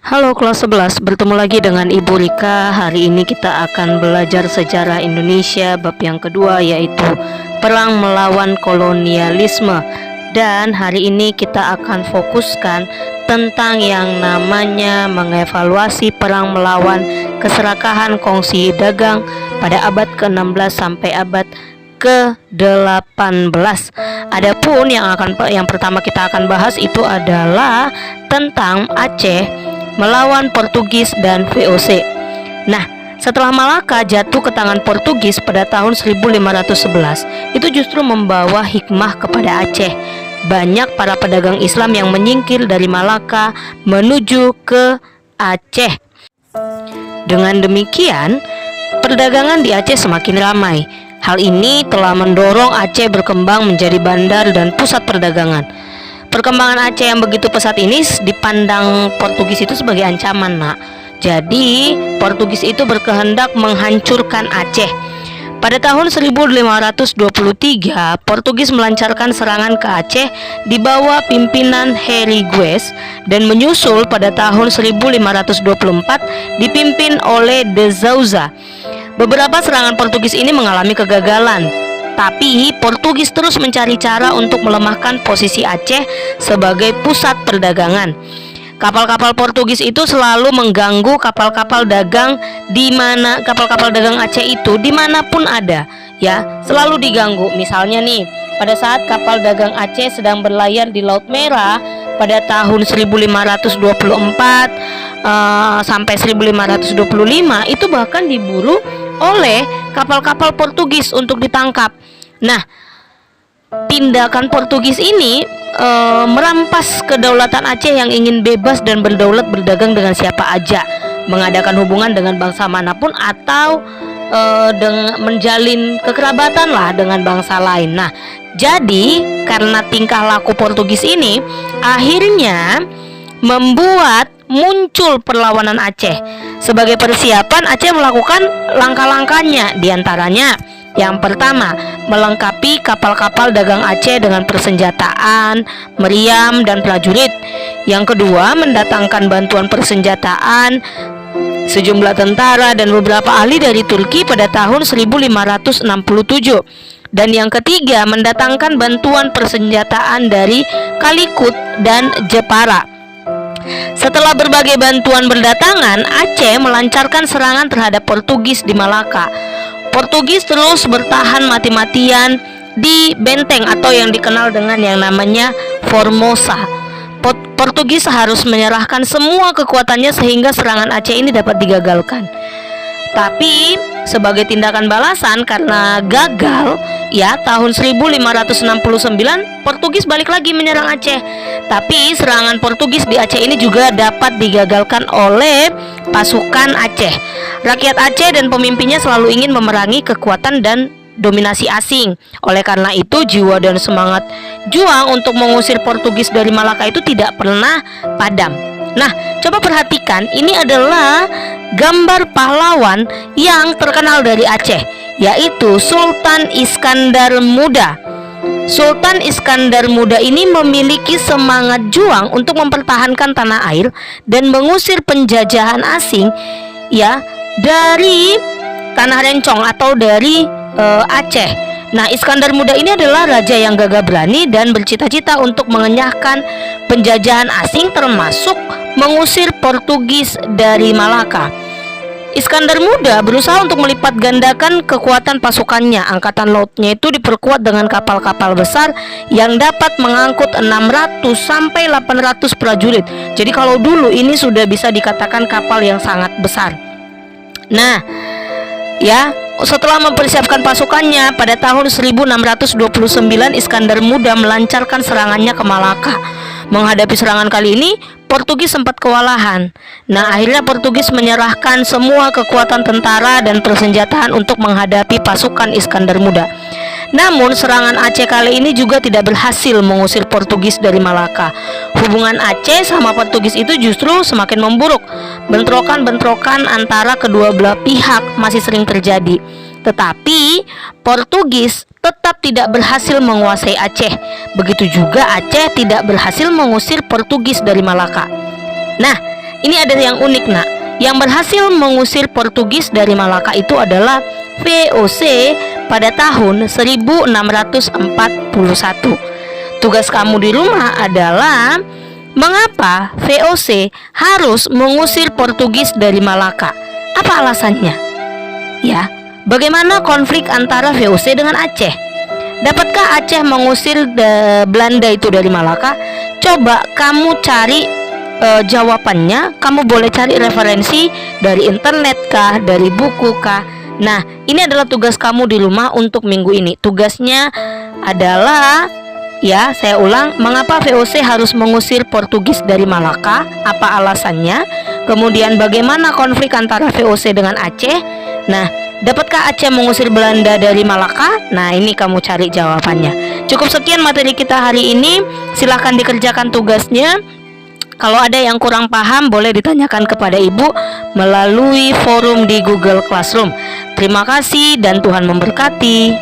Halo kelas 11, bertemu lagi dengan Ibu Rika. Hari ini kita akan belajar sejarah Indonesia bab yang kedua, yaitu Perang Melawan Kolonialisme. Dan hari ini kita akan fokuskan tentang yang namanya mengevaluasi perang melawan keserakahan kongsi dagang pada abad ke-16 sampai abad ke-18. Adapun yang pertama kita akan bahas itu adalah tentang Aceh melawan Portugis dan VOC. Nah, setelah Malaka jatuh ke tangan Portugis pada tahun 1511, itu justru membawa hikmah kepada Aceh. Banyak para pedagang Islam yang menyingkir dari Malaka menuju ke Aceh. Dengan demikian, perdagangan di Aceh semakin ramai. Hal ini telah mendorong Aceh berkembang menjadi bandar dan pusat perdagangan. Perkembangan Aceh yang begitu pesat ini dipandang Portugis itu sebagai ancaman, nak. Jadi, Portugis itu berkehendak menghancurkan Aceh. Pada tahun 1523, Portugis melancarkan serangan ke Aceh di bawah pimpinan Heri Gues, dan menyusul pada tahun 1524 dipimpin oleh De Souza. Beberapa serangan Portugis ini mengalami kegagalan. Tapi Portugis terus mencari cara untuk melemahkan posisi Aceh sebagai pusat perdagangan. Kapal-kapal Portugis itu selalu mengganggu kapal-kapal dagang kapal-kapal dagang Aceh itu dimanapun ada, ya, selalu diganggu. Misalnya nih, pada saat kapal dagang Aceh sedang berlayar di Laut Merah pada tahun 1524 sampai 1525, itu bahkan diburu oleh kapal-kapal Portugis untuk ditangkap. Nah, tindakan Portugis ini merampas kedaulatan Aceh yang ingin bebas dan berdaulat berdagang dengan siapa aja, mengadakan hubungan dengan bangsa manapun, atau menjalin kekerabatan lah dengan bangsa lain. Nah, jadi karena tingkah laku Portugis ini akhirnya membuat muncul perlawanan Aceh. Sebagai persiapan, Aceh melakukan langkah-langkahnya. Di antaranya, yang pertama, melengkapi kapal-kapal dagang Aceh dengan persenjataan, meriam, dan prajurit. Yang kedua, mendatangkan bantuan persenjataan, sejumlah tentara dan beberapa ahli dari Turki pada tahun 1567. Dan yang ketiga, mendatangkan bantuan persenjataan dari Kalikut dan Jepara. Setelah berbagai bantuan berdatangan, Aceh melancarkan serangan terhadap Portugis di Malaka. Portugis terus bertahan mati-matian di benteng atau yang dikenal dengan yang namanya Formosa. Portugis harus menyerahkan semua kekuatannya sehingga serangan Aceh ini dapat digagalkan. Tapi sebagai tindakan balasan karena gagal, ya, tahun 1569 Portugis balik lagi menyerang Aceh. Tapi serangan Portugis di Aceh ini juga dapat digagalkan oleh pasukan Aceh. Rakyat Aceh dan pemimpinnya selalu ingin memerangi kekuatan dan dominasi asing. Oleh karena itu, jiwa dan semangat juang untuk mengusir Portugis dari Malaka itu tidak pernah padam. Nah, coba perhatikan, ini adalah gambar pahlawan yang terkenal dari Aceh, yaitu Sultan Iskandar Muda. Sultan Iskandar Muda ini memiliki semangat juang untuk mempertahankan tanah air dan mengusir penjajahan asing, ya, dari tanah rencong atau dari Aceh. Nah, Iskandar Muda ini adalah raja yang gagah berani dan bercita-cita untuk mengenyahkan penjajahan asing, termasuk mengusir Portugis dari Malaka. Iskandar Muda berusaha untuk melipat gandakan kekuatan pasukannya. Angkatan lautnya itu diperkuat dengan kapal-kapal besar yang dapat mengangkut 600 sampai 800 prajurit. Jadi kalau dulu ini sudah bisa dikatakan kapal yang sangat besar. Nah, ya, setelah mempersiapkan pasukannya, pada tahun 1629 Iskandar Muda melancarkan serangannya ke Malaka. Menghadapi serangan kali ini, Portugis sempat kewalahan. Nah, akhirnya Portugis menyerahkan semua kekuatan tentara dan persenjataan untuk menghadapi pasukan Iskandar Muda. Namun, serangan Aceh kali ini juga tidak berhasil mengusir Portugis dari Malaka. Hubungan Aceh sama Portugis itu justru semakin memburuk. Bentrokan-bentrokan antara kedua belah pihak masih sering terjadi. Tetapi Portugis tetap tidak berhasil menguasai Aceh. Begitu juga Aceh tidak berhasil mengusir Portugis dari Malaka. Nah, ini ada yang unik nak. Yang berhasil mengusir Portugis dari Malaka itu adalah VOC pada tahun 1641. Tugas kamu di rumah adalah mengapa VOC harus mengusir Portugis dari Malaka? Apa alasannya? Ya, bagaimana konflik antara VOC dengan Aceh? Dapatkah Aceh mengusir Belanda itu dari Malaka? Coba kamu cari jawabannya. Kamu boleh cari referensi dari internet kah, dari buku kah. Nah, ini adalah tugas kamu di rumah untuk minggu ini. Tugasnya adalah, ya, saya ulang, mengapa VOC harus mengusir Portugis dari Malaka? Apa alasannya? Kemudian bagaimana konflik antara VOC dengan Aceh? Nah, dapatkah Aceh mengusir Belanda dari Malaka? Nah, ini kamu cari jawabannya. Cukup sekian materi kita hari ini. Silahkan dikerjakan tugasnya. Kalau ada yang kurang paham, boleh ditanyakan kepada ibu melalui forum di Google Classroom. Terima kasih dan Tuhan memberkati.